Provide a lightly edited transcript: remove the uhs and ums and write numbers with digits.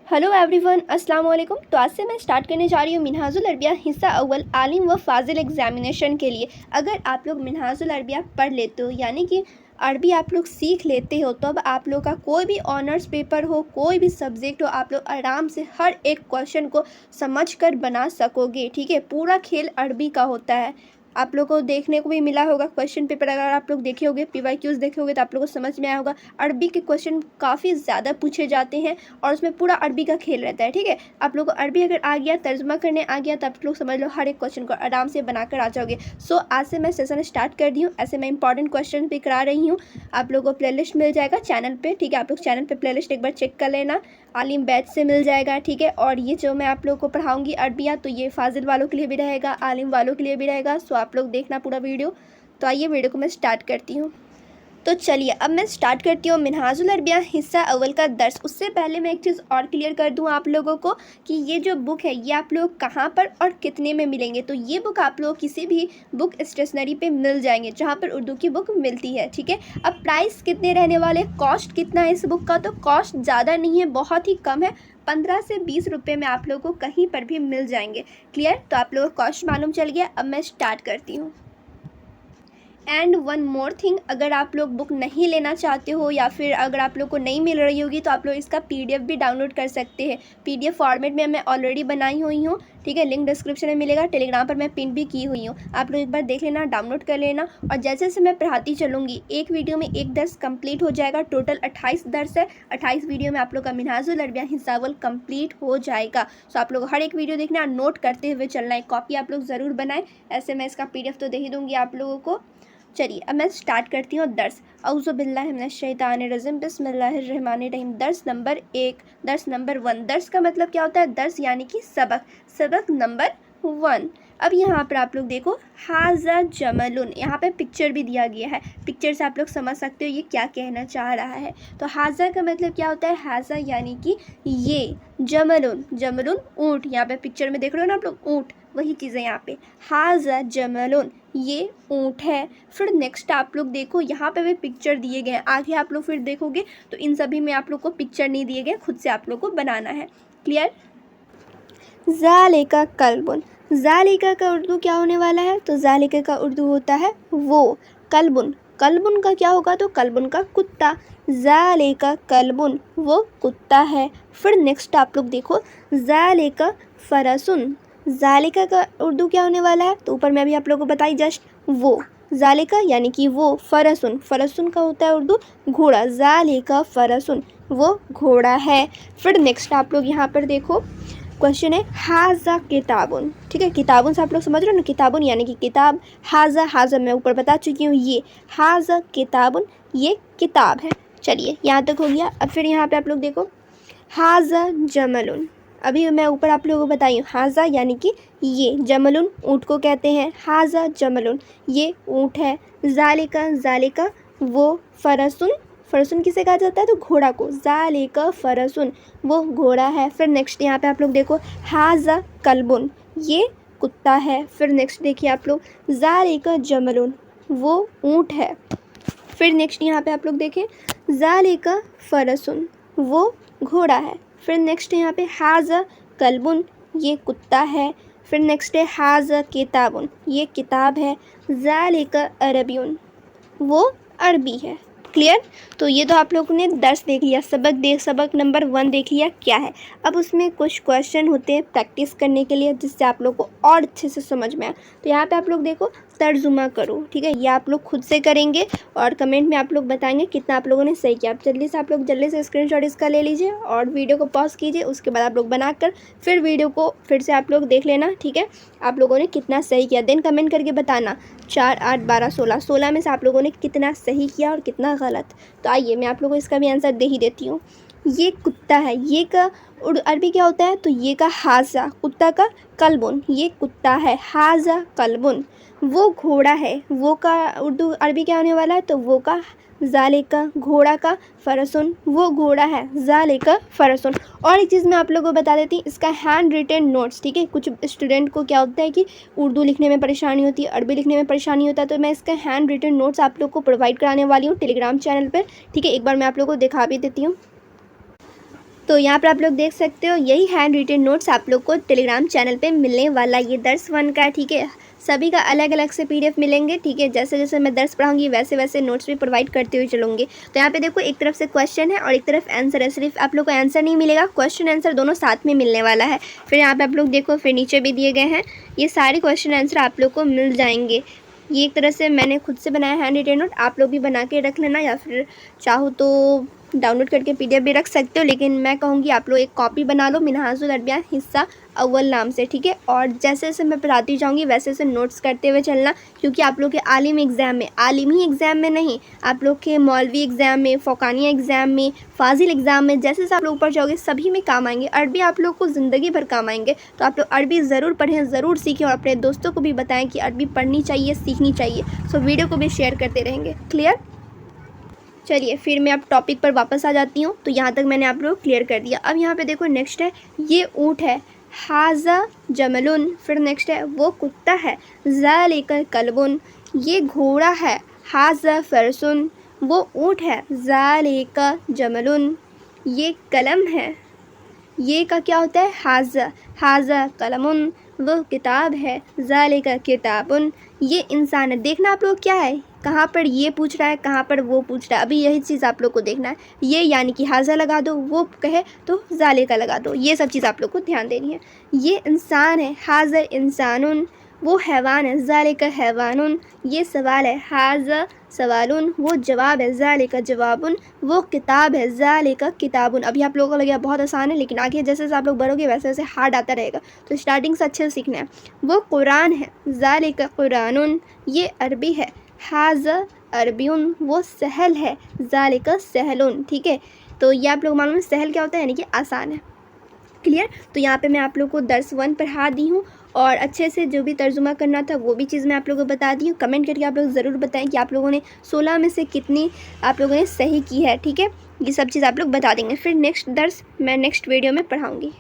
Hello everyone, अस्सलाम वालेकुम। तो आज से मैं स्टार्ट करने जा रही हूँ मिनहाजुल अरबिया हिस्सा अव्वल आलिम व फाजिल एग्जामिनेशन के लिए। अगर आप लोग मिनहाजुल अरबिया पढ़ लेते हो, यानी कि अरबी आप लोग सीख लेते हो, तो अब आप लोग का कोई भी ऑनर्स पेपर हो, कोई भी सब्जेक्ट हो, आप लोग आराम से हर एक क्वेश्चन को समझ कर बना सकोगे। ठीक है, पूरा खेल अरबी का होता है। आप लोग को देखने को भी मिला होगा क्वेश्चन पेपर, अगर आप लोग देखे होगे, PYQs देखे होगे, तो आप लोग को समझ में आया होगा अरबी के क्वेश्चन काफ़ी ज़्यादा पूछे जाते हैं और उसमें पूरा अरबी का खेल रहता है। ठीक है, आप लोग को अरबी अगर आ गया, तर्जुमा करने आ गया, तो आप लोग समझ लो हर एक क्वेश्चन को आराम से बनाकर आ जाओगे। सो आज से मैं सेशन स्टार्ट कर दी हूँ। ऐसे मैं इंपॉर्टेंट क्वेश्चन भी करा रही हूँ। आप लोगों को प्लेलिस्ट मिल जाएगा चैनल पे। ठीक है, आप लोग चैनल पे प्लेलिस्ट एक बार चेक कर लेना, आलिम बैच से मिल जाएगा। ठीक है, और ये जो मैं आप लोगों को पढ़ाऊँगी अरबिया, तो ये फाजिल वालों के लिए भी रहेगा, आलिम वालों के लिए भी रहेगा। सो आप लोग देखना पूरा वीडियो। तो आइए वीडियो को मैं स्टार्ट करती हूँ। तो चलिए अब मैं स्टार्ट करती हूँ मिनहाजुल अरबिया हिस्सा अव्वल का दर्स। उससे पहले मैं एक चीज़ और क्लियर कर दूँ आप लोगों को कि ये जो बुक है ये आप लोग कहाँ पर और कितने में मिलेंगे। तो ये बुक आप लोग किसी भी बुक स्टेशनरी पे मिल जाएंगे जहाँ पर उर्दू की बुक मिलती है। ठीक है, अब प्राइस कितने रहने वाले, कॉस्ट कितना है इस बुक का, तो कॉस्ट ज़्यादा नहीं है, बहुत ही कम है। 15 से 20 रुपये में आप लोगों को कहीं पर भी मिल जाएंगे। क्लियर, तो आप लोगों को कॉस्ट मालूम चल गया। अब मैं स्टार्ट करती हूँ। एंड वन मोर थिंग, अगर आप लोग बुक नहीं लेना चाहते हो या फिर अगर आप लोग को नहीं मिल रही होगी, तो आप लोग इसका PDF भी डाउनलोड कर सकते हैं। PDF फॉर्मेट में मैं ऑलरेडी बनाई हुई हूँ। ठीक है, लिंक डिस्क्रिप्शन में मिलेगा। टेलीग्राम पर मैं पिन भी की हुई हूँ, आप लोग एक बार देख लेना, डाउनलोड कर लेना। और जैसे जैसे मैं पढ़ाती चलूँगी, एक वीडियो में एक दर्स कंप्लीट हो जाएगा। टोटल 28 दर्स है, 28 वीडियो में आप लोग का मिनहाजुल अरबिया हिस्सा अव्वल कंप्लीट हो जाएगा। सो आप लोग हर एक वीडियो देखना, नोट करते हुए चलना है, कॉपी आप लोग ज़रूर बनाएं। ऐसे मैं इसका PDF तो दे ही दूँगी आप लोगों को। चलिए अब मैं स्टार्ट करती हूँ दर्स। औज़ु बिल्लाहि मिनश शैतानिर रजीम, बिस्मिल्लाहिर रहमानिर रहीम। दर्स नंबर 1, दर्स नंबर 1। दर्स का मतलब क्या होता है, दर्स यानी कि सबक, सबक नंबर 1। अब यहाँ पर आप लोग देखो, हाजा जमलुन, यहाँ पे पिक्चर भी दिया गया है। पिक्चर से आप लोग समझ सकते हो ये क्या कहना चाह रहा है। तो हाजा का मतलब क्या होता है, हाजा यानी कि ये, जमलुन, जमलुन ऊँट, यहाँ पे पिक्चर में देख रहे हो ना आप लोग, ऊँट, वही चीज़ें यहाँ पे, हाजा जमलुन, ये ऊँट है। फिर नेक्स्ट आप लोग देखो, यहाँ पे भी पिक्चर दिए गए हैं। आगे आप लोग फिर देखोगे तो इन सभी में आप लोग को पिक्चर नहीं दिए गए, खुद से आप लोग को बनाना है। क्लियर। ज़ालिका कल्बुन, ज़ालिका का उर्दू क्या होने वाला है, तो ज़ालिका का उर्दू होता है वो। कल्बुन, कल्बुन का क्या होगा, तो कल्बुन का कुत्ता। ज़ालिका कल्बुन, वो कुत्ता है। फिर नेक्स्ट आप लोग देखो, ज़ालिका फरसुन, ज़ालिका का उर्दू क्या होने वाला है, तो ऊपर मैं अभी आप लोगों को बताई जस्ट, वो। ज़ालिका यानी कि वो, फरसुन, फरसुन का होता है उर्दू घोड़ा। ज़ालिका फरसुन, वो घोड़ा है। फिर नेक्स्ट आप लोग यहाँ पर देखो, क्वेश्चन है हाजा किताबुन। ठीक है, किताबुन से आप लोग समझ रहे हो ना, किताबुन यानी कि किताब। हाजा, हाजा मैं ऊपर बता चुकी हूँ, ये हाजा किताबुन, ये किताब है। चलिए यहाँ तक हो गया। अब फिर यहाँ पे आप लोग देखो, हाजा जमलुन, अभी मैं ऊपर आप लोगों को बताई हूँ, हाजा यानी कि ये, जमलुन ऊँट को कहते हैं, हाजा जमलुन, ये ऊँट है। ज़ालिका, ज़ालिका वो, फरसुन, फरसुन किसे कहा जाता है, तो घोड़ा को। ज़ालिका फरसुन, वो घोड़ा है। फिर नेक्स्ट यहाँ पे आप लोग देखो, हाजा कल्बुन, ये कुत्ता है। फिर नेक्स्ट देखिए आप लोग, ज़ालिका जमलुन, वो ऊँट है। फिर नेक्स्ट यहाँ पे आप लोग देखें, ज़ालिका फरसुन, वो घोड़ा है। फिर नेक्स्ट यहाँ पे हाजा कल्बुन, ये कुत्ता है। फिर नेक्स्ट है हाजा किताबुन, ये किताब है। ज़ालिका अरबियुन, वो अरबी है। क्लियर। तो ये तो आप लोगों ने दर्स देख लिया, सबक नंबर 1 देख लिया क्या है। अब उसमें कुछ क्वेश्चन होते हैं प्रैक्टिस करने के लिए, जिससे आप लोग को और अच्छे से समझ में आए। तो यहाँ पे आप लोग देखो, तर्जुमा करो। ठीक है, ये आप लोग खुद से करेंगे और कमेंट में आप लोग बताएंगे कितना आप लोगों ने सही किया। आप लोग जल्दी से स्क्रीनशॉट इसका ले लीजिए और वीडियो को पॉज कीजिए। उसके बाद आप लोग बनाकर फिर वीडियो को फिर से आप लोग देख लेना। ठीक है, आप लोगों ने कितना सही किया, देन कमेंट करके बताना। 4, 8, 12, 16 में से आप लोगों ने कितना सही किया और कितना गलत। तो आइए मैं आप लोगों को इसका भी आंसर दे ही देती हूँ। ये कुत्ता है, ये का अरबी क्या होता है, तो ये का हाजा, कुत्ता का कल्बुन, ये कुत्ता है, हाजा कल्बुन। वो घोड़ा है, वो का उर्दू अरबी क्या होने वाला है, तो वो का ज़ालिका, घोड़ा का फरसुन, वो घोड़ा है, ज़ालिका फरसुन। और एक चीज़ मैं आप लोगों को बता देती हूँ, इसका हैंड रिटन नोट्स। ठीक है, कुछ स्टूडेंट को क्या होता है कि उर्दू लिखने में परेशानी होती है, अरबी लिखने में परेशानी होता है, तो मैं इसका हैंड रिटन नोट्स आप लोग को प्रोवाइड कराने वाली हूँ टेलीग्राम चैनल पर। ठीक है, एक बार मैं आप लोग को दिखा भी देती हूँ। तो यहाँ पर आप लोग देख सकते हो यही हैंड रिटन नोट्स आप लोग को टेलीग्राम चैनल पे मिलने वाला, ये दर्स 1 का है, ठीक है। सभी का अलग अलग से PDF मिलेंगे, ठीक है। जैसे जैसे मैं दर्स पढ़ाऊंगी वैसे वैसे नोट्स भी प्रोवाइड करते हुए चलूँगी। तो यहाँ पे देखो एक तरफ से क्वेश्चन है और एक तरफ आंसर है, सिर्फ आप लोग को आंसर नहीं मिलेगा, क्वेश्चन आंसर दोनों साथ में मिलने वाला है। फिर यहाँ पे आप लोग देखो फिर नीचे भी दिए गए हैं, ये सारे क्वेश्चन आंसर आप लोग को मिल जाएंगे। ये एक तरह से मैंने खुद से बनाया हैंड रिटन नोट, आप लोग भी बना के रख लेना या फिर चाहो तो डाउनलोड करके PDF भी रख सकते हो, लेकिन मैं कहूँगी आप लोग एक कॉपी बना लो मिनहाजुल अरबिया हिस्सा अव्वल नाम से, ठीक है। और जैसे जैसे मैं पढ़ाती जाऊँगी वैसे वैसे नोट्स करते हुए चलना, क्योंकि आप लोग के आलिम एग्ज़ाम में, आलिमी एग्ज़ाम में नहीं, आप लोग के मौलवी एग्ज़ाम में, फ़ौकानिया एग्ज़ाम में, फाजिल एग्ज़ाम में, जैसे जैसे आप लोग ऊपर जाओगे सभी में काम आएंगे। अरबी आप लोग को ज़िंदगी भर काम आएंगे, तो आप लोग अरबी ज़रूर पढ़ें, ज़रूर सीखें और अपने दोस्तों को भी बताएँ कि अरबी पढ़नी चाहिए, सीखनी चाहिए। सो वीडियो को भी शेयर करते रहेंगे। क्लियर? चलिए फिर मैं अब टॉपिक पर वापस आ जाती हूँ। तो यहाँ तक मैंने आप लोग क्लियर कर दिया। अब यहाँ पे देखो नेक्स्ट है, ये ऊँट है, हाजा जमलुन। फिर नेक्स्ट है वो कुत्ता है, ज़ालिका कल्बुन। ये घोड़ा है, हाजा फरसुन। वो ऊँट है, ज़ालिका जमलुन। ये कलम है, ये का क्या होता है, हाजा, हाजा कलमुन। वो किताब है, ज़ालिका किताबुन। ये इंसान है। देखना आप लोग क्या है, कहाँ पर ये पूछ रहा है, कहाँ पर वो पूछ रहा है, अभी यही चीज़ आप लोग को देखना है। ये यानी कि हाजा लगा दो, वो कहे तो ज़ालिका लगा दो, ये सब चीज़ आप लोग को ध्यान देनी है। ये इंसान है, हाज़र इंसानुन। वो हैवान है, ज़ालिका हैवानुन। ये सवाल है, हाज़ा सवालुन। वो जवाब है, ज़ालिका जवाबुन। वो किताब है, ज़ालिका किताबुन। अभी आप लोगों को लगेगा बहुत आसान है, लेकिन आगे जैसे जैसे आप लोग बढ़ोगे वैसे वैसे हार्ड आता रहेगा, तो स्टार्टिंग से अच्छे से सीखना है। वो कुरान है, ज़ालिका कुरानुन। ये अरबी है, हाज़ा अरबियुन। वो सहल है, ज़ालिका सहलुन, ठीक है। तो ये आप लोग मालूम है सहल क्या होता है, यानी कि आसान है। क्लियर? तो यहाँ पे मैं आप लोग को दर्स 1 पढ़ा दी हूँ और अच्छे से जो भी तर्जुमा करना था वो भी चीज़ मैं आप लोगों को बता दी हूँ। कमेंट करके आप लोग ज़रूर बताएं कि आप लोगों ने 16 में से कितनी आप लोगों ने सही की है, ठीक है। ये सब चीज़ आप लोग बता देंगे। फिर नेक्स्ट दर्स मैं नेक्स्ट वीडियो में पढ़ाऊँगी।